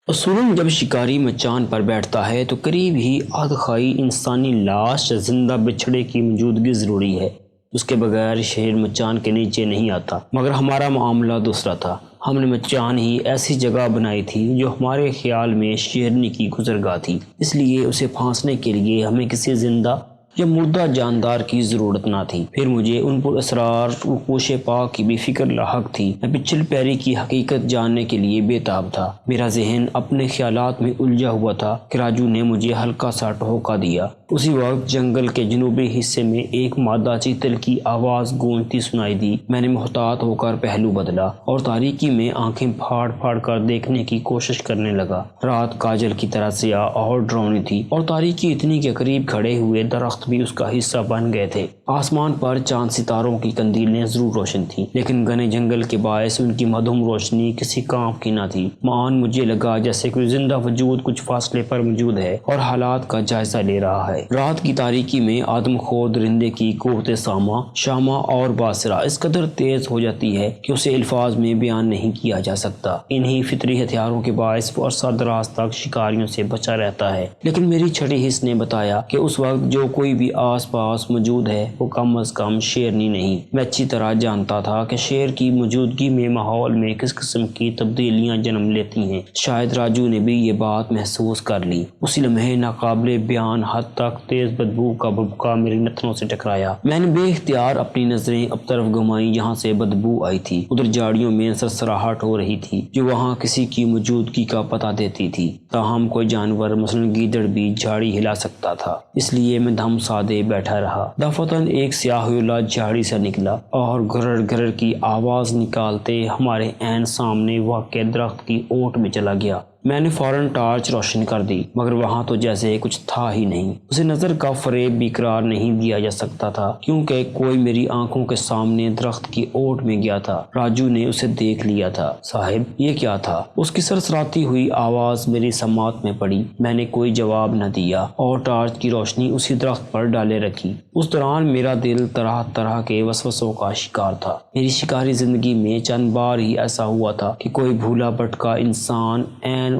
اصولاً جب شکاری مچان پر بیٹھتا ہے تو قریب ہی ادخائی انسانی لاش یا زندہ بچھڑے کی موجودگی ضروری ہے۔ اس کے بغیر شیر مچان کے نیچے نہیں آتا، مگر ہمارا معاملہ دوسرا تھا۔ ہم نے مچان ہی ایسی جگہ بنائی تھی جو ہمارے خیال میں شیرنی کی گزرگاہ تھی، اس لیے اسے پھانسنے کے لیے ہمیں کسی زندہ یا مردہ جاندار کی ضرورت نہ تھی۔ پھر مجھے ان پر اسرار وحوش پاک کی بھی فکر لاحق تھی۔ میں پچھل پیری کی حقیقت جاننے کے لیے بے تاب تھا۔ میرا ذہن اپنے خیالات میں الجھا ہوا تھا کہ راجو نے مجھے ہلکا سا ٹھوکا دیا۔ اسی وقت جنگل کے جنوبی حصے میں ایک مادہ چیتل کی آواز گونجتی سنائی دی۔ میں نے محتاط ہو کر پہلو بدلا اور تاریکی میں آنکھیں پھاڑ پھاڑ کر دیکھنے کی کوشش کرنے لگا۔ رات کاجل کی طرح سیاہ اور ڈراؤنی تھی اور تاریکی اتنی کے قریب کھڑے ہوئے درخت بھی اس کا حصہ بن گئے تھے۔ آسمان پر چاند ستاروں کی قندیلیں ضرور روشن تھیں، لیکن گھنے جنگل کے باعث ان کی مدھم روشنی کسی کام کی نہ تھی۔ معان مجھے لگا جیسے کوئی زندہ وجود کچھ فاصلے پر موجود ہے اور حالات کا جائزہ لے رہا ہے۔ رات کی تاریکی میں آدم خور درندے کی قوت شامہ اور باصرہ اس قدر تیز ہو جاتی ہے کہ اسے الفاظ میں بیان نہیں کیا جا سکتا۔ انہی فطری ہتھیاروں کے باعث وہ عرصہ دراز تک شکاریوں سے بچا رہتا ہے، لیکن میری چھٹی حس نے بتایا کہ اس وقت جو کوئی بھی آس پاس موجود ہے وہ کم از کم شیرنی نہیں۔ میں اچھی طرح جانتا تھا کہ شیر کی موجودگی میں ماحول میں کس قسم کی تبدیلیاں جنم لیتی ہیں۔ شاید راجو نے بھی یہ بات محسوس کر لی۔ اسی لمحے ناقابل بیان حد تک تیز بدبو کا بھبکا میری نتنوں سے ٹکرایا۔ میں نے بے اختیار اپنی نظریں اب طرف گھمائیں جہاں سے بدبو آئی تھی۔ ادھر جھاڑیوں میں سرسراہٹ ہو رہی تھی جو وہاں کسی کی موجودگی کا پتہ دیتی تھی۔ تاہم کوئی جانور مثلاً گیدڑ بھی جھاڑی ہلا سکتا تھا، اس لیے میں دم سادے بیٹھا رہا۔ دفعتاً ایک سیاہولا جھاڑی سے نکلا اور گرر گرر کی آواز نکالتے ہمارے عین سامنے واقع درخت کی اوٹ میں چلا گیا۔ میں نے فوراً ٹارچ روشن کر دی، مگر وہاں تو جیسے کچھ تھا ہی نہیں۔ اسے نظر کا فریب بھی قرار نہیں دیا جا سکتا تھا کیونکہ کوئی میری آنکھوں کے سامنے درخت کی اوٹ میں گیا تھا۔ راجو نے اسے دیکھ لیا تھا۔ صاحب یہ کیا تھا؟ اس کی سرسراتی ہوئی آواز میری سماعت میں پڑی۔ میں نے کوئی جواب نہ دیا اور ٹارچ کی روشنی اسی درخت پر ڈالے رکھی۔ اس دوران میرا دل طرح طرح کے وسوسوں کا شکار تھا۔ میری شکاری زندگی میں چند بار ہی ایسا ہوا تھا کہ کوئی بھولا بھٹکا انسان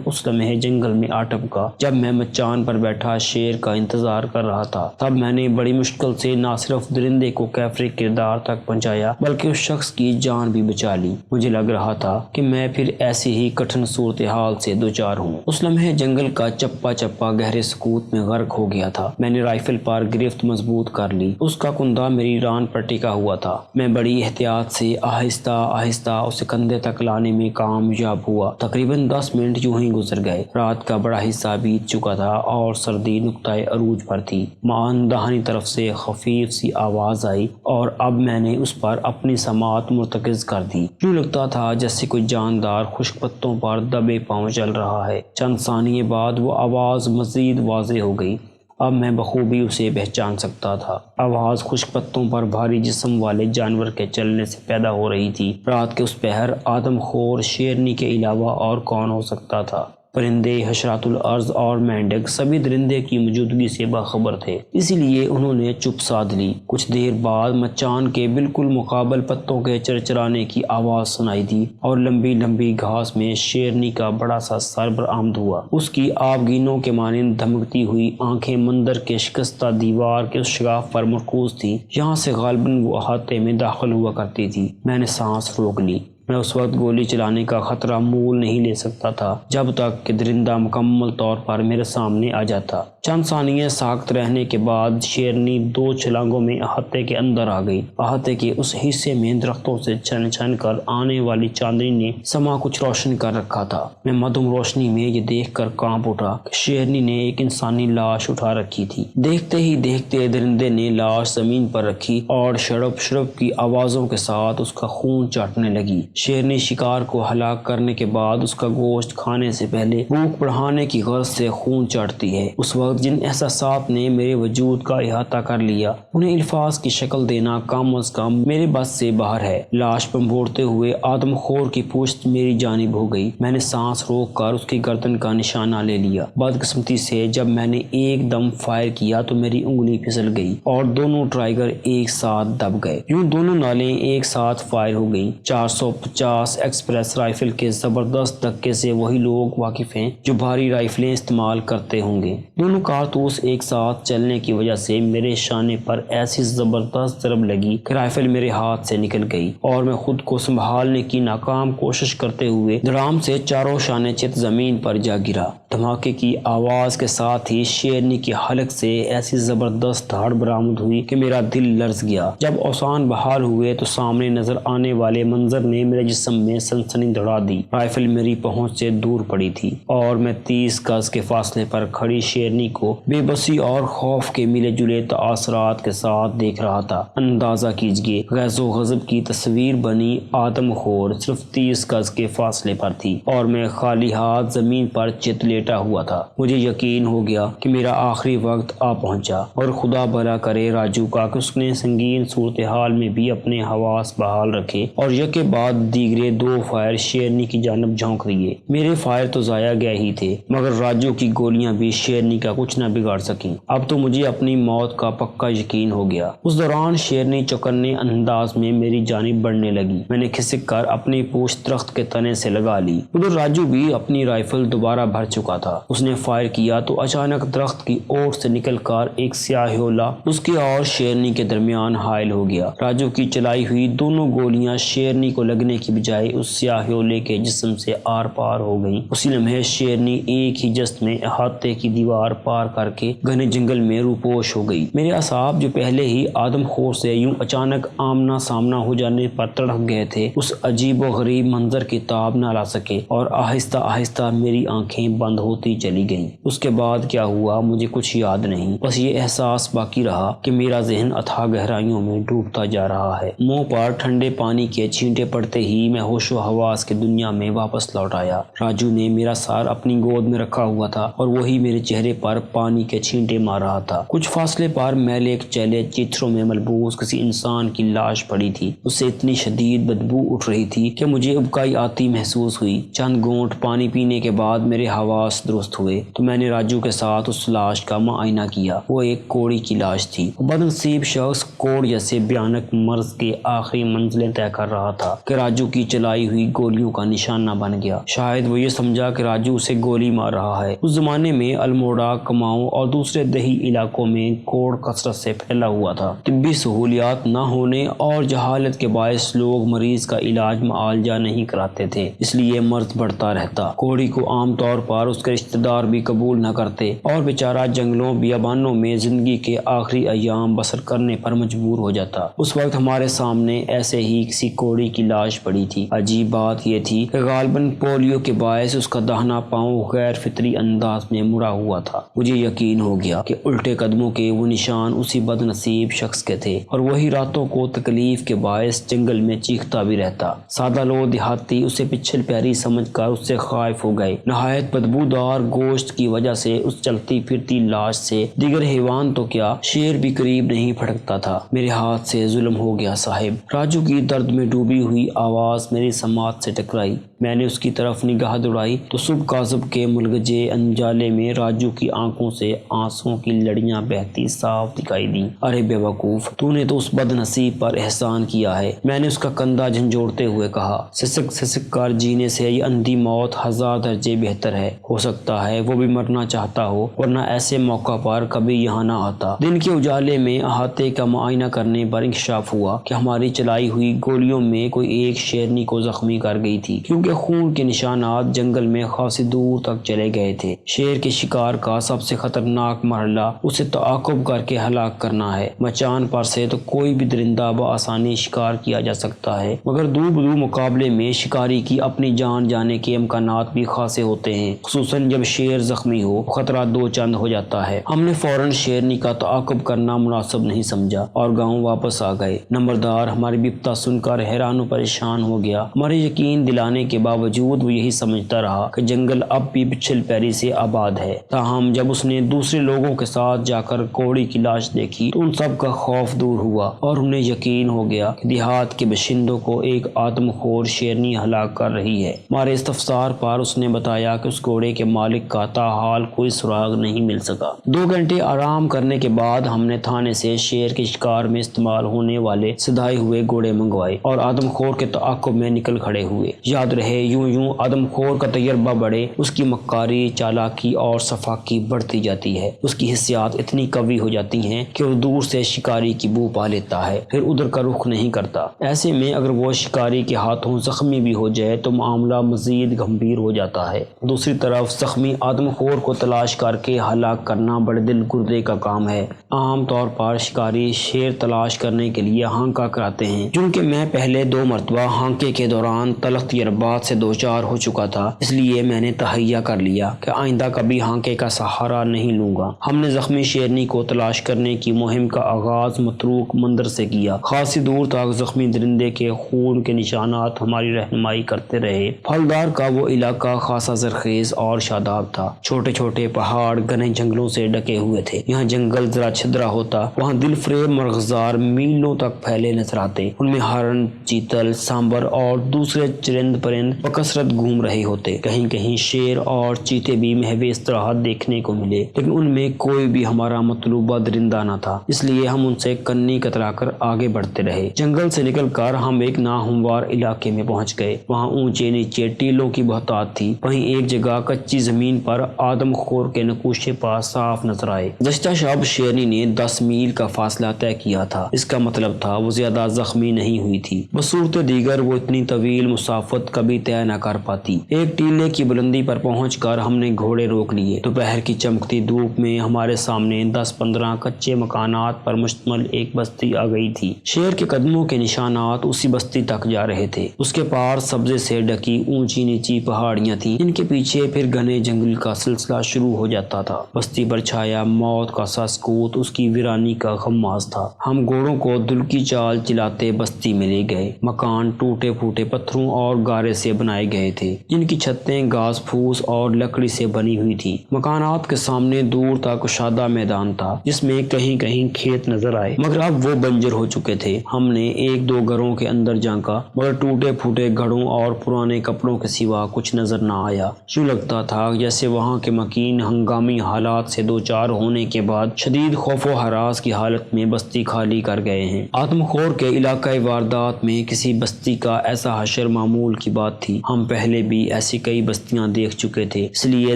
اس لمحے جنگل میں آ ٹپکا جب میں مچان پر بیٹھا شیر کا انتظار کر رہا تھا۔ تب میں نے بڑی مشکل سے نہ صرف درندے کو کیفر کردار تک پہنچایا بلکہ اس شخص کی جان بھی بچا لی۔ مجھے لگ رہا تھا کہ میں پھر ایسی ہی کٹھن صورتحال سے دوچار ہوں۔ اس لمحے جنگل کا چپا چپا گہرے سکوت میں غرق ہو گیا تھا۔ میں نے رائفل پر گرفت مضبوط کر لی۔ اس کا کندھا میری ران پر ٹکا ہوا تھا۔ میں بڑی احتیاط سے آہستہ آہستہ اسے کندھے تک لانے میں کامیاب ہوا۔ تقریباً 10 منٹ یوں ہی گزر گئے۔ رات کا بڑا حصہ بیت چکا تھا اور سردی نقطۂ عروج پر تھی۔ معان داہنی طرف سے خفیف سی آواز آئی اور اب میں نے اس پر اپنی سماعت مرتکز کر دی۔ یوں لگتا تھا جیسے کوئی جاندار خشک پتوں پر دبے پاؤں چل رہا ہے۔ چند ثانیے بعد وہ آواز مزید واضح ہو گئی۔ اب میں بخوبی اسے پہچان سکتا تھا۔ آواز خشک پتوں پر بھاری جسم والے جانور کے چلنے سے پیدا ہو رہی تھی۔ رات کے اس پہر آدم خور شیرنی کے علاوہ اور کون ہو سکتا تھا؟ پرندے، حشرات الارض اور مینڈک سبھی درندے کی موجودگی سے باخبر تھے، اسی لیے انہوں نے چپ سادھ لی۔ کچھ دیر بعد مچان کے بالکل مقابل پتوں کے چرچرانے کی آواز سنائی دی اور لمبی لمبی گھاس میں شیرنی کا بڑا سا سر برآمد ہوا۔ اس کی آبگینوں کے مانند دھمکتی ہوئی آنکھیں مندر کے شکستہ دیوار کے اس شگاف پر مرکوز تھیں جہاں سے غالباً وہ احاطے میں داخل ہوا کرتی تھی۔ میں نے سانس روک لی۔ میں اس وقت گولی چلانے کا خطرہ مول نہیں لے سکتا تھا جب تک کہ درندہ مکمل طور پر میرے سامنے آ جاتا۔ چند ثانیے ساکت رہنے کے بعد شیرنی 2 چھلانگوں میں احاطے کے اندر آ گئی۔ احاطے کے اس حصے میں درختوں سے چھن چھن کر آنے والی چاندنی نے سما کچھ روشن کر رکھا تھا۔ میں مدھم روشنی میں یہ دیکھ کر کانپ اٹھا کہ شیرنی نے ایک انسانی لاش اٹھا رکھی تھی۔ دیکھتے ہی دیکھتے درندے نے لاش زمین پر رکھی اور شڑپ شڑپ کی آوازوں کے ساتھ اس کا خون چاٹنے لگی۔ شیرنی شکار کو ہلاک کرنے کے بعد اس کا گوشت کھانے سے پہلے بھوک بڑھانے کی غرض سے خون چاٹتی ہے۔ اس وقت جن احساسات نے میرے وجود کا احاطہ کر لیا انہیں الفاظ کی شکل دینا کم از کم میرے بس سے باہر ہے۔ لاش بمبوڑتے ہوئے آدم خور کی پشت میری جانب ہو گئی۔ میں نے سانس روک کر اس کی گردن کا نشانہ لے لیا۔ بدقسمتی سے جب میں نے ایک دم فائر کیا تو میری انگلی پھسل گئی اور دونوں ٹرائگر ایک ساتھ دب گئے۔ یوں دونوں نالیں ایک ساتھ فائر ہو گئیں۔ 450 350 ایکسپریس رائفل کے زبردست دھکے سے وہی لوگ واقف ہیں جو بھاری رائفلیں استعمال کرتے ہوں گے۔ دونوں کارتوس ایک ساتھ چلنے کی وجہ سے میرے شانے پر ایسی زبردست ضرب لگی کہ رائفل میرے ہاتھ سے نکل گئی اور میں خود کو سنبھالنے کی ناکام کوشش کرتے ہوئے دھڑام سے چاروں شانے چت زمین پر جا گرا۔ دھماکے کی آواز کے ساتھ ہی شیرنی کے حلق سے ایسی زبردست دھاڑ برآمد ہوئی کہ میرا دل لرز گیا۔ جب اوسان بحال ہوئے تو سامنے نظر آنے والے منظر نے میرے جسم میں سنسنی دڑا دی۔ رائفل میری پہنچ سے دور پڑی تھی اور میں 30 گز کے فاصلے پر کھڑی شیرنی کو بے بسی اور خوف کے ملے جلے تاثرات کے ساتھ دیکھ رہا تھا۔ اندازہ کیجئے غیظ و غضب کی تصویر بنی آدم خور صرف 30 گز کے فاصلے پر تھی اور میں خالی ہاتھ زمین پر چت لیٹا ہوا تھا۔ مجھے یقین ہو گیا کہ میرا آخری وقت آ پہنچا اور خدا بھلا کرے راجو کا کہ اس نے سنگین صورتحال میں بھی اپنے حواس بحال رکھے اور یکے بعد دیگرے 2 فائر شیرنی کی جانب جھونک دیے۔ میرے فائر تو ضائع گئے ہی تھے مگر راجو کی گولیاں بھی شیرنی کا کچھ نہ بگاڑ سکیں۔ اب تو مجھے اپنی موت کا پکا یقین ہو گیا۔ اس دوران شیرنی چوکنے انداز میں میری جانب بڑھنے لگی۔ میں نے کھسک کر اپنی پوچھ درخت کے تنے سے لگا لی۔ ادھر راجو بھی اپنی رائفل دوبارہ بھر چکا تھا۔ اس نے فائر کیا تو اچانک درخت کی اوٹ سے نکل کر ایک سیاہ حولہ اس کے اور شیرنی کے درمیان حائل ہو گیا۔ راجو کی چلائی ہوئی دونوں گولیاں شیرنی کو لگنے کی بجائے اس سیاہ حولے کے جسم سے آر پار ہو گئیں۔ اسی لمحے شیرنی ایک ہی جست میں احاطے کی دیوار پار کر کے گھنے جنگل میں روپوش ہو گئی۔ میرے اعصاب جو پہلے ہی آدم خور سے یوں اچانک آمنا سامنا ہو جانے پر تڑپ گئے تھے اس عجیب و غریب منظر کی تاب نہ لا سکے اور آہستہ آہستہ میری آنکھیں بند ہوتی چلی گئیں۔ اس کے بعد کیا ہوا مجھے کچھ یاد نہیں، بس یہ احساس باقی رہا کہ میرا ذہن اتھاہ گہرائیوں میں ڈوبتا جا رہا ہے۔ منہ پر ٹھنڈے پانی کے چھینٹے پڑتے ہی میں ہوش و حواس کی دنیا میں واپس لوٹ آیا۔ راجو نے میرا سر اپنی گود میں رکھا ہوا تھا اور وہی میرے چہرے پر پانی کے چھینٹے مار رہا تھا۔ کچھ فاصلے پر میلے چیلے چیتھروں میں ملبوس کسی انسان کی لاش پڑی تھی۔ اس سے اتنی شدید بدبو اٹھ رہی تھی کہ مجھے ابکائی آتی محسوس ہوئی۔ چند گھونٹ پانی پینے کے بعد میرے حواس درست ہوئے تو میں نے راجو کے ساتھ اس لاش کا معائنہ کیا۔ وہ ایک کوڑی کی لاش تھی۔ بدنصیب شخص کوڑ جیسے بھیانک مرض کے آخری منزلیں طے کر رہا تھا کہ راجو کی چلائی ہوئی گولیوں کا نشانہ بن گیا۔ شاید وہ یہ سمجھا کہ راجو اسے گولی مار رہا ہے۔ اس زمانے میں الموڑا، کماؤں اور دوسرے دیہی علاقوں میں کوڑ کثرت سے پھیلا ہوا تھا۔ طبی سہولیات نہ ہونے اور جہالت کے باعث لوگ مریض کا علاج معالجہ نہیں کراتے تھے، اس لیے مرض بڑھتا رہتا۔ کوڑی کو عام طور پر اس کے رشتہ دار بھی قبول نہ کرتے اور بیچارہ جنگلوں بیابانوں میں زندگی کے آخری ایام بسر کرنے پر مجبور ہو جاتا۔ اس وقت ہمارے سامنے ایسے ہی کسی کوڑی کی لاش پڑی تھی۔ عجیب بات یہ تھی کہ غالباً پولیو کے باعث اس کا داہنا پاؤں غیر فطری انداز میں مڑا ہوا تھا۔ مجھے یقین ہو گیا کہ الٹے قدموں کے وہ نشان اسی بد نصیب شخص کے تھے اور وہی راتوں کو تکلیف کے باعث جنگل میں چیختا بھی رہتا۔ سادہ لو دیہاتی اسے پچھل پیری سمجھ کر اس سے خائف ہو گئے۔ نہایت بدبودار گوشت کی وجہ سے اس چلتی پھرتی لاش سے دیگر حیوان تو کیا شیر بھی قریب نہیں پھٹکتا تھا۔ میرے ہاتھ سے ظلم ہو گیا صاحب۔ راجو کی درد میں ڈوبی ہوئی آواز میری سماعت سے ٹکرائی۔ میں نے اس کی طرف نگاہ دوڑائی تو صبح کاذب کے ملگجے انجالے میں راجو کی آنکھوں سے آنسوؤں کی لڑیاں بہتی صاف دکھائی دیں۔ ارے بے وقوف، تو نے تو اس بد نصیب پر احسان کیا ہے، میں نے اس کا کندھا جھنجھوڑتے ہوئے کہا۔ سسک سسک کر جینے سے یہ اندھی موت 1000 درجے بہتر ہے۔ ہو سکتا ہے وہ بھی مرنا چاہتا ہو ورنہ ایسے موقع پر کبھی یہاں نہ آتا۔ دن کے اجالے میں احاطے کا معائنہ کرنے پر انکشاف ہوا کہ ہماری چلائی ہوئی گولیوں میں کوئی ایک شیرنی کو زخمی کر گئی تھی، کیونکہ خون کے نشانات جنگل میں خاصی دور تک چلے گئے تھے۔ شیر کے شکار کا سب سے خطرناک مرحلہ اسے تعاقب کر کے ہلاک کرنا ہے۔ مچان پر سے تو کوئی بھی درندہ بآسانی شکار کیا جا سکتا ہے مگر دو بدو مقابلے میں شکاری کی اپنی جان جانے کے امکانات بھی خاصے ہوتے ہیں، خصوصاً جب شیر زخمی ہو، خطرہ دو چند ہو جاتا ہے۔ ہم نے فوراً شیرنی کا تعاقب کرنا مناسب نہیں سمجھا اور گاؤں واپس آ گئے۔ نمبردار ہماری بپتا سن کر حیران و پریشان ہو گیا۔ ہمارے یقین دلانے کے باوجود وہ یہی سمجھتا رہا کہ جنگل اب بھی پچھل پیری سے آباد ہے۔ تاہم جب اس نے دوسرے لوگوں کے ساتھ جا کر کوڑی کی لاش دیکھی تو ان سب کا خوف دور ہوا اور انہیں یقین ہو گیا کہ دیہات کے باشندوں کو ایک آدم خور شیرنی ہلاک کر رہی ہے۔ ہمارے استفسار پر اس نے بتایا کہ اس گھوڑے کے مالک کا تاحال کوئی سراغ نہیں مل سکا۔ 2 گھنٹے آرام کرنے کے بعد ہم نے تھانے سے شیر کے شکار میں استعمال ہونے والے سدھائے ہوئے گھوڑے منگوائے اور آدم خور کے تعاقب میں نکل کھڑے ہوئے۔ یاد رہے، یوں آدم خور کا تجربہ بڑھے، اس کی مکاری، چالاکی اور صفاقی بڑھتی جاتی ہے۔ اس کی حسیات اتنی قوی ہو جاتی ہیں کہ وہ دور سے شکاری کی بو پا لیتا ہے، پھر ادھر کا رخ نہیں کرتا۔ ایسے میں اگر وہ شکاری کے ہاتھوں زخمی بھی ہو جائے تو معاملہ مزید گمبھیر ہو جاتا ہے۔ دوسری طرف زخمی آدم خور کو تلاش کر کے ہلاک کرنا بڑے دل گردے کا کام ہے۔ عام طور پر شکاری شیر تلاش کرنے کے لیے ہانکا کراتے ہیں۔ چونکہ میں پہلے 2 مرتبہ ہانکے کے دوران تلخ تجربات سے دوچار ہو چکا تھا، اس لیے میں نے تہیہ کر لیا کہ آئندہ کبھی ہانکے کا سہارا نہیں لوں گا۔ ہم نے زخمی شیرنی کو تلاش کرنے کی مہم کا آغاز متروک مندر سے کیا۔ خاصی دور تک زخمی درندے کے خون کے نشانات ہماری رہنمائی کرتے رہے۔ پھلدار کا وہ علاقہ خاصا زرخیز اور شاداب تھا۔ چھوٹے چھوٹے پہاڑ گھنے جنگلوں سے ڈکے ہوئے تھے۔ یہاں جنگل ذرا چھدرا ہوتا، وہاں دل فریب مرغزار میلوں تک پھیلے نظر آتے۔ ان میں ہرن، چیتل، سانبر اور دوسرے چرند پرند بکثرت گھوم رہے ہوتے۔ کہیں کہیں شیر اور چیتے بھی محو استراحت دیکھنے کو ملے، لیکن ان میں کوئی بھی ہمارا مطلوبہ درندہ نہ تھا، اس لیے ہم ان سے کنی کترا کر آگے بڑھتے رہے۔ جنگل سے نکل کر ہم ایک ناہموار علاقے میں پہنچ گئے۔ وہاں اونچے نیچے ٹیلوں کی بہتات تھی۔ وہیں ایک جگہ کچی زمین پر آدم خور کے نقوشے پا صاف نظر آئے۔ گزشتہ شب شیرنی نے 10 میل کا فاصلہ طے کیا تھا۔ اس کا مطلب تھا وہ زیادہ زخمی نہیں ہوئی تھی۔ بصورت دیگر وہ اتنی طویل مسافت کبھی طے نہ کر پاتی۔ ایک ٹیلے کی بلندی پر پہنچ کر ہم نے گھوڑے روک لیے۔ دوپہر کی چمکتی دھوپ میں ہمارے سامنے 10-15 کچے مکانات پر مشتمل ایک بستی آ گئی تھی۔ شیر کے قدموں کے نشانات اسی بستی تک جا رہے تھے۔ اس کے پار سبزے سے ڈکی اونچی نیچی پہاڑیاں تھیں، جن کے پیچھے پھر گھنے جنگل کا سلسلہ شروع ہو جاتا تھا۔ بستی پر چھایا موت کا سا سکوت اس کی ویرانی کا غماز تھا۔ ہم گھوڑوں کو دل کی چال چلاتے بستی میں لے گئے۔ مکان ٹوٹے پھوٹے پتھروں اور گارے سے بنائے گئے تھے، جن کی چھتیں گھاس پھوس اور لکڑی سے بنی ہوئی تھی۔ مکانات کے سامنے دور تک کشادہ میدان تھا، جس میں کہیں کہیں کھیت نظر آئے، مگر اب وہ بنجر ہو چکے تھے۔ ہم نے 1-2 گھروں کے اندر جھانکا، مگر ٹوٹے پھوٹے گھڑوں اور پرانے کپڑوں کے سوا کچھ نظر نہ آیا۔ یوں لگتا تھا جیسے وہاں کے مکین ہنگامی حالات سے دوچار ہونے کے بعد شدید خوف و ہراس کی حالت میں بستی خالی کر گئے ہیں۔ آدم خور کے علاقۂ واردات میں کسی بستی کا ایسا حشر معمول کی بات تھی۔ ہم پہلے بھی ایسی کئی بستیاں دیکھ چکے تھے، اس لیے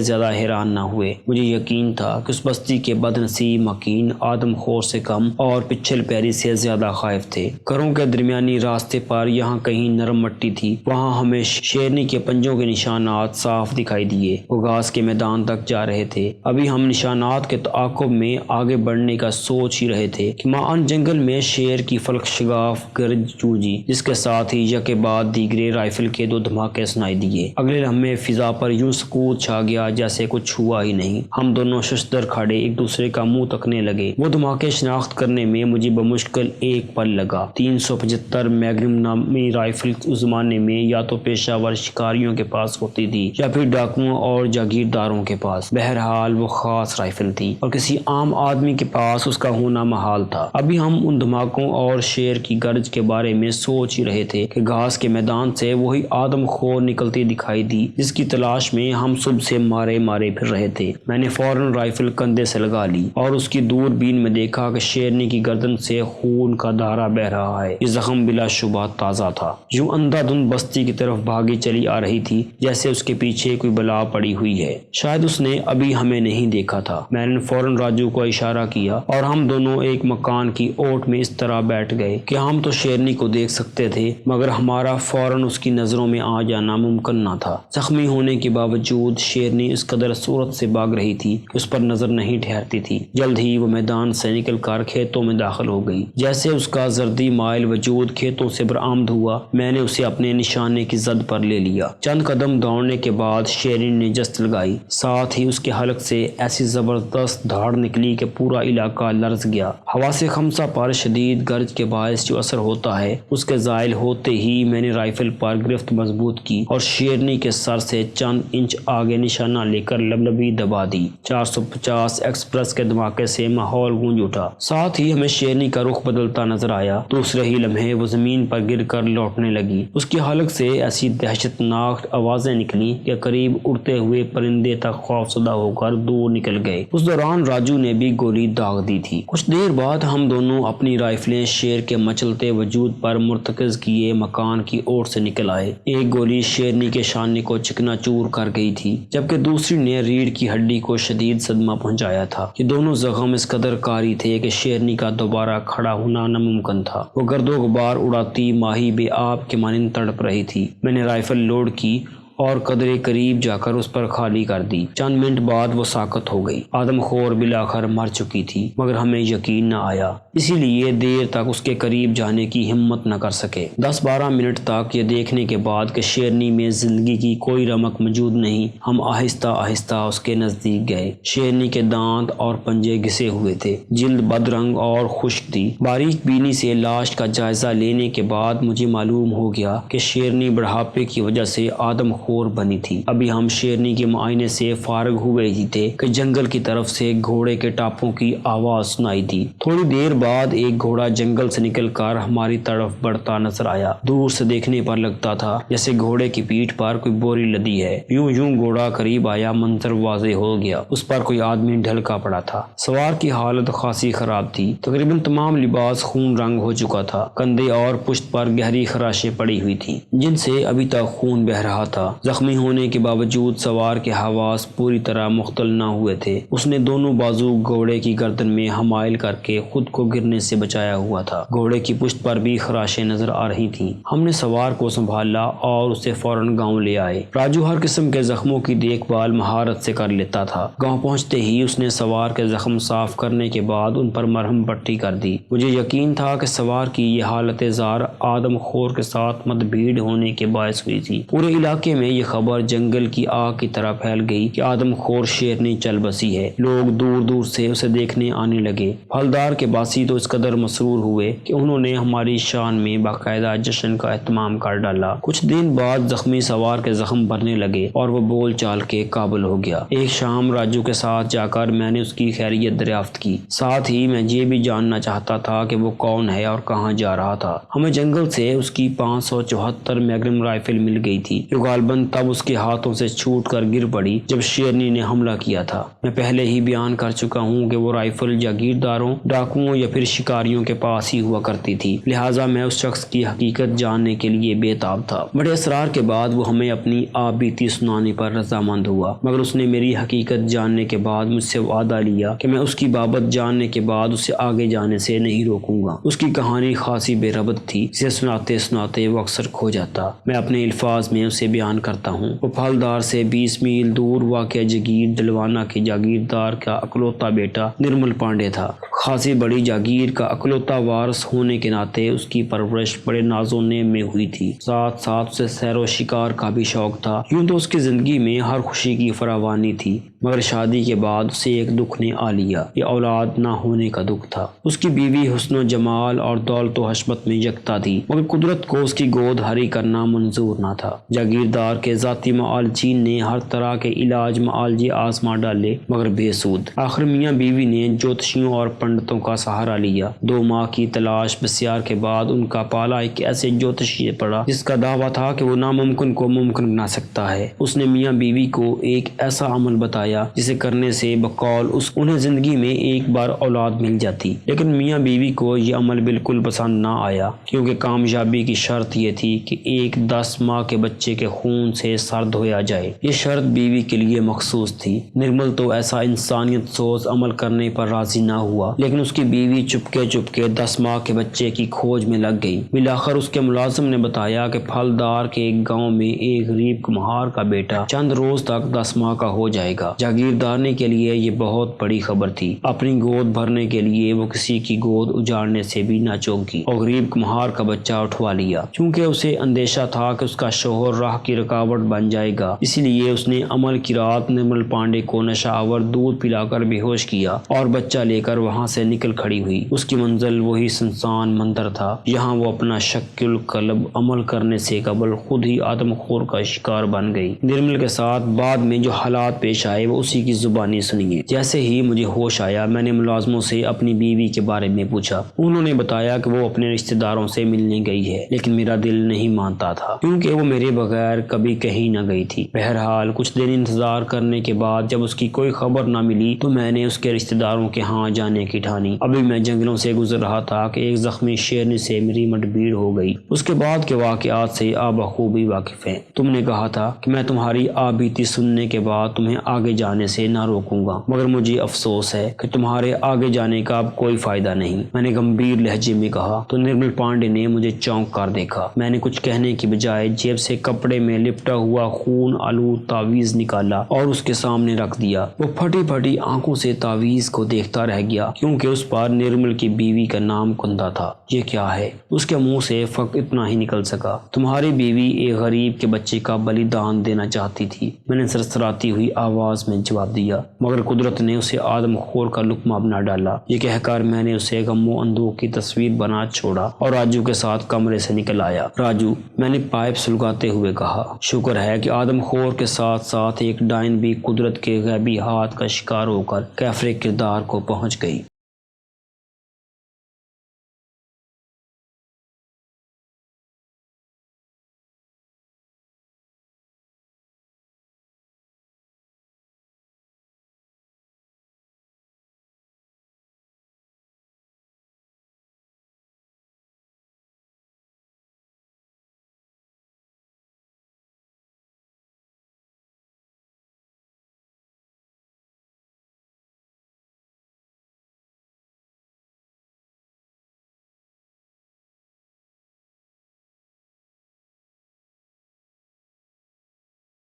زیادہ حیران نہ ہوئے۔ مجھے یقین تھا کہ اس بستی کے بد نصیب مکین آدم خور سے کم اور پچھل پیری سے زیادہ خائف تھے۔ گھروں کے درمیانی راستے پر یہاں کہیں نرم مٹی تھی، وہاں ہمیں شیرنی کے پنجوں کے نشانات صاف دکھائی دیے۔ وہ گھاس کے میدان تک جا رہے تھے۔ ابھی ہم نشانات کے تعاقب میں آگے بڑھنے کا سوچ ہی رہے تھے کہ ماں جنگل میں شیر کی فلک شگاف گرج چوجی، جس کے ساتھ ہی یکے بعد دیگرے رائفل کے 2 دھماکے سنائی دیے۔ اگلے لمحے فضا پر یوں سکوت چھا گیا جیسے کچھ ہوا ہی نہیں۔ ہم دونوں ششدر کھڑے ایک دوسرے کا منہ تکنے لگے۔ وہ دھماکے شناخت کرنے میں مجھے بمشکل 1 پل لگا۔ 375 میگنم نامی رائفل اس زمانے میں یا تو پیشہ ور شکاریوں کے پاس ہوتی تھی یا پھر ڈاکوؤں اور جاگیرداروں کے پاس۔ بہرحال وہ خاص رائفل تھی اور کسی عام آدمی کے پاس اس کا ہونا محال تھا۔ ابھی ہم ان دھماکوں اور شیر کی گرج کے بارے میں سوچ ہی رہے تھے کہ گھاس کے میدان سے وہی آدم خور نکلتی دکھائی دی جس کی تلاش میں ہم صبح سے مارے پھر رہے تھے۔ میں نے فوراً رائفل کندھے سے لگا لی اور اس کی دوربین میں دیکھا کہ شیرنی کی گردن سے خون کا دھارا بہہ رہا ہے۔ یہ زخم بلا شبہ تازہ تھا۔ یوں اندھا دھند بستی کی طرف بھاگی چلی آ رہی تھی جیسے اس کے پیچھے کوئی بلا پڑی ہوئی ہے۔ شاید اس نے ابھی ہمیں نہیں دیکھا تھا۔ میں نے فوراً راجو کو اشارہ کیا اور ہم دونوں ایک مکان کی اوٹ میں اس طرح بیٹھ گئے کہ ہم تو شیرنی کو دیکھ سکتے تھے، مگر ہمارا فوراً اس کی نظروں میں آ جانا ممکن نہ تھا۔ زخمی ہونے کے باوجود شیرنی اس قدر صورت سے بھاگ رہی تھی کہ اس پر نظر نہیں ٹھہرتی تھی۔ جلد ہی وہ میدان سے نکل کر کھیتوں میں داخل ہو گئی۔ جیسے اس کا زردی مائل وجود کھیتوں سے برآمد ہوا، میں نے اسے اپنے نشانے کی زد پر لے لیا۔ چند قدم دوڑنے کے بعد شیرنی نے جست لگائی، ساتھ ہی اس کے حلق سے ایسی زبردست دھاڑ نکلی کہ پورا علاقہ لرز گیا۔ حواس خمسہ پر شدید گرج کے باعث جو اثر ہوتا ہے، اس کے زائل ہوتے ہی میں نے رائفل پر گرفت مضبوط مضبوط کی اور شیرنی کے سر سے چند انچ آگے نشانہ لے کر لبلبی دبا دی۔ 450 ایکسپریس کے دھماکے سے ماحول گونج اٹھا، ساتھ ہی ہمیں شیرنی کا رخ بدلتا نظر آیا۔ دوسرے ہی لمحے وہ زمین پر گر کر لوٹنے لگی۔ اس کی حلق سے ایسی دہشت ناک آوازیں نکلی کہ قریب اڑتے ہوئے پرندے تک خوفزدہ ہو کر دور نکل گئے۔ اس دوران راجو نے بھی گولی داغ دی تھی۔ کچھ دیر بعد ہم دونوں اپنی رائفلیں شیر کے مچلتے وجود پر مرتکز کیے مکان کی اور سے نکل آئے۔ ایک گولی شیرنی کے شانے کو چکنا چور کر گئی تھی، جبکہ دوسری نے ریڑھ کی ہڈی کو شدید صدمہ پہنچایا تھا۔ یہ دونوں زخم اس قدر کاری تھے کہ شیرنی کا دوبارہ کھڑا ہونا ناممکن تھا۔ وہ گرد و غبار اڑاتی ماہی بے آب کے مانند تڑپ رہی تھی۔ میں نے رائفل لوڈ کی اور قدرے قریب جا کر اس پر خالی کر دی۔ چند منٹ بعد وہ ساکت ہو گئی۔ آدم خور بلاخر مر چکی تھی، مگر ہمیں یقین نہ آیا، اسی لیے دیر تک اس کے قریب جانے کی ہمت نہ کر سکے۔ 10-12 منٹ تک یہ دیکھنے کے بعد کہ شیرنی میں زندگی کی کوئی رمق موجود نہیں، ہم آہستہ آہستہ اس کے نزدیک گئے۔ شیرنی کے دانت اور پنجے گھسے ہوئے تھے، جلد بدرنگ اور خشک تھی۔ باریک بینی سے لاش کا جائزہ لینے کے بعد مجھے معلوم ہو گیا کہ شیرنی بڑھاپے کی وجہ سے آدم خور بنی تھی۔ ابھی ہم شیرنی کے معائنے سے فارغ ہوئے ہی تھے کہ جنگل کی طرف سے گھوڑے کے ٹاپوں کی آواز سنائی دی۔ تھوڑی دیر بعد ایک گھوڑا جنگل سے نکل کر ہماری طرف بڑھتا نظر آیا۔ دور سے دیکھنے پر لگتا تھا جیسے گھوڑے کی پیٹھ پر کوئی بوری لدی ہے۔ یوں گھوڑا قریب آیا، منظر واضح ہو گیا۔ اس پر کوئی آدمی ڈھلکا پڑا تھا۔ سوار کی حالت خاصی خراب تھی، تقریباً تمام لباس خون رنگ ہو چکا تھا۔ کندھے اور پشت پر گہری خراشیں پڑی ہوئی تھیں جن سے ابھی تک خون بہہ رہا تھا۔ زخمی ہونے کے باوجود سوار کے حواس پوری طرح مختل نہ ہوئے تھے۔ اس نے دونوں بازو گھوڑے کی گردن میں حمائل کر کے خود کو گرنے سے بچایا ہوا تھا۔ گھوڑے کی پشت پر بھی خراشیں نظر آ رہی تھیں۔ ہم نے سوار کو سنبھالا اور اسے فوراً گاؤں لے آئے۔ راجو ہر قسم کے زخموں کی دیکھ بھال مہارت سے کر لیتا تھا۔ گاؤں پہنچتے ہی اس نے سوار کے زخم صاف کرنے کے بعد ان پر مرہم پٹی کر دی۔ مجھے یقین تھا کہ سوار کی یہ حالت زار آدم خور کے ساتھ مد بھیڑ ہونے کے باعث ہوئی تھی۔ پورے علاقے میں یہ خبر جنگل کی آگ کی طرح پھیل گئی کہ آدم خور شیرنی چل بسی ہے۔ لوگ دور دور سے اسے دیکھنے آنے لگے۔ پھلدار کے باسی تو اس قدر مسرور ہوئے کہ انہوں نے ہماری شان میں باقاعدہ جشن کا اہتمام کر ڈالا۔ کچھ دن بعد زخمی سوار کے زخم بھرنے لگے اور وہ بول چال کے قابل ہو گیا۔ ایک شام راجو کے ساتھ جا کر میں نے اس کی خیریت دریافت کی، ساتھ ہی میں یہ بھی جاننا چاہتا تھا کہ وہ کون ہے اور کہاں جا رہا تھا۔ ہمیں جنگل سے اس کی 574 میگنم رائفل مل گئی تھی، جو غالباً تب اس کے ہاتھوں سے چھوٹ کر گر پڑی جب شیرنی نے حملہ کیا تھا۔ میں پہلے ہی بیان کر چکا ہوں کہ وہ رائفل جاگیرداروں، ڈاکوؤں یا پھر شکاریوں کے پاس ہی ہوا کرتی تھی، لہٰذا میں اس شخص کی حقیقت جاننے کے لیے بے تاب تھا۔ بڑے اصرار کے بعد وہ ہمیں اپنی آپ بیتی سنانے پر رضامند ہوا، مگر اس نے میری حقیقت جاننے کے بعد مجھ سے وعدہ لیا کہ میں اس کی بابت جاننے کے بعد اسے آگے جانے سے نہیں روکوں گا۔ اس کی کہانی خاصی بے ربط تھی، اسے سناتے سناتے وہ اکثر کھو جاتا۔ میں اپنے الفاظ میں اسے بیان کرتا ہوں۔ وہ پھلدار سے 20 میل دور واقع جگیر دلوانہ کے جاگیردار کا اکلوتا بیٹا نرمل پانڈے تھا۔ خاصی بڑی جاگیر کا اکلوتا وارث ہونے کے ناطے اس کی پرورش بڑے ناز و نیم میں ہوئی تھی، ساتھ ساتھ اسے سیر و شکار کا بھی شوق تھا۔ یوں تو اس کی زندگی میں ہر خوشی کی فراوانی تھی، مگر شادی کے بعد اسے ایک دکھ نے آ لیا۔ یہ اولاد نہ ہونے کا دکھ تھا۔ اس کی بیوی حسن و جمال اور دولت و حشمت میں یکتا تھی، مگر قدرت کو اس کی گود ہری کرنا منظور نہ تھا۔ جاگیردار کے ذاتی معالجین نے ہر طرح کے علاج معالجے آزما ڈالے، مگر بے سود۔ آخر میاں بیوی نے جوتشیوں اور پنڈتوں کا سہارا لیا۔ 2 ماہ کی تلاش بسیار کے بعد ان کا پالا ایک ایسے جوتشی پڑا جس کا دعویٰ تھا کہ وہ ناممکن کو ممکن بنا سکتا ہے۔ اس نے میاں بیوی کو ایک ایسا عمل بتایا جسے کرنے سے بقول انہیں زندگی میں ایک بار اولاد مل جاتی، لیکن میاں بیوی کو یہ عمل بالکل پسند نہ آیا، کیونکہ کامیابی کی شرط یہ تھی کہ ایک 10 ماہ کے بچے کے خون سے سر دھویا جائے۔ یہ شرط بیوی کے لیے مخصوص تھی۔ نرمل تو ایسا انسانیت سوز عمل کرنے پر راضی نہ ہوا، لیکن اس کی بیوی چپکے 10 ماہ کے بچے کی کھوج میں لگ گئی۔ بالآخر اس کے ملازم نے بتایا کہ پھلدار کے ایک گاؤں میں ایک غریب کمہار کا بیٹا چند روز تک 10 ماہ کا ہو جائے گا۔ جاگیردارنے کے لیے یہ بہت بڑی خبر تھی۔ اپنی گود بھرنے کے لیے وہ کسی کی گود اجاڑنے سے بھی نہ چونکی اور غریب کمہار کا بچہ اٹھوا لیا۔ چونکہ اسے اندیشہ تھا کہ اس کا شوہر راہ کی رکاوٹ بن جائے گا، اسی لیے اس نے عمل کی رات نرمل پانڈے کو نشہ آور دودھ پلا کر بے ہوش کیا اور بچہ لے کر وہاں سے نکل کھڑی ہوئی۔ اس کی منزل وہی سنسان مندر تھا جہاں وہ اپنا شک القلب عمل کرنے سے قبل خود ہی آدم خور کا شکار بن گئی۔ نرمل کے ساتھ بعد میں جو حالات پیش آئے وہ اسی کی زبانی سنیے۔ جیسے ہی مجھے ہوش آیا میں نے ملازموں سے اپنی بیوی کے بارے میں پوچھا۔ انہوں نے بتایا کہ وہ اپنے رشتہ داروں سے ملنے گئی ہے، لیکن میرا دل نہیں مانتا تھا کیونکہ وہ میرے بغیر کبھی کہیں نہ گئی تھی۔ بہرحال کچھ دن انتظار کرنے کے بعد جب اس کی کوئی خبر نہ ملی تو میں نے اس کے رشتہ داروں کے ہاں جانے کی ٹھانی۔ ابھی میں جنگلوں سے گزر رہا تھا کہ ایک زخمی شیرنی سے میری مڈبھیڑ ہو گئی۔ اس کے بعد کے واقعات سے آپ بخوبی واقف ہیں۔ تم نے کہا تھا کہ میں تمہاری آبیتی سننے کے بعد تمہیں آگے جانے سے نہ روکوں گا، مگر مجھے افسوس ہے کہ تمہارے آگے جانے کا اب کوئی فائدہ نہیں، میں نے گمبھیر لہجے میں کہا۔ تو نرمل پانڈے نے مجھے چونک کر دیکھا۔ میں نے کچھ کہنے کی بجائے جیب سے کپڑے میں لپٹا ہوا خون آلود تعویذ نکالا اور اس کے سامنے رکھ دیا۔ وہ پھٹی پھٹی آنکھوں سے تعویذ کو دیکھتا رہ گیا کیونکہ اس پر نرمل کی بیوی کا نام کندہ تھا۔ یہ کیا ہے؟ اس کے منہ سے فقط اتنا ہی نکل سکا۔ تمہاری بیوی ایک غریب کے بچے کا بلیدان دینا چاہتی تھی، میں نے سرسراتی ہوئی آواز میں جواب دیا، مگر قدرت نے اسے آدم خور کا لقمہ بنا ڈالا۔ یہ کہہ کر میں نے اسے غم و اندوہ کی تصویر بنا چھوڑا اور راجو کے ساتھ کمرے سے نکل آیا۔ راجو، میں نے پائپ سلگاتے ہوئے کہا، شکر ہے کہ آدم خور کے ساتھ ساتھ ایک ڈائن بھی قدرت کے غیبی ہاتھ کا شکار ہو کر کیفر کردار کو پہنچ گئی۔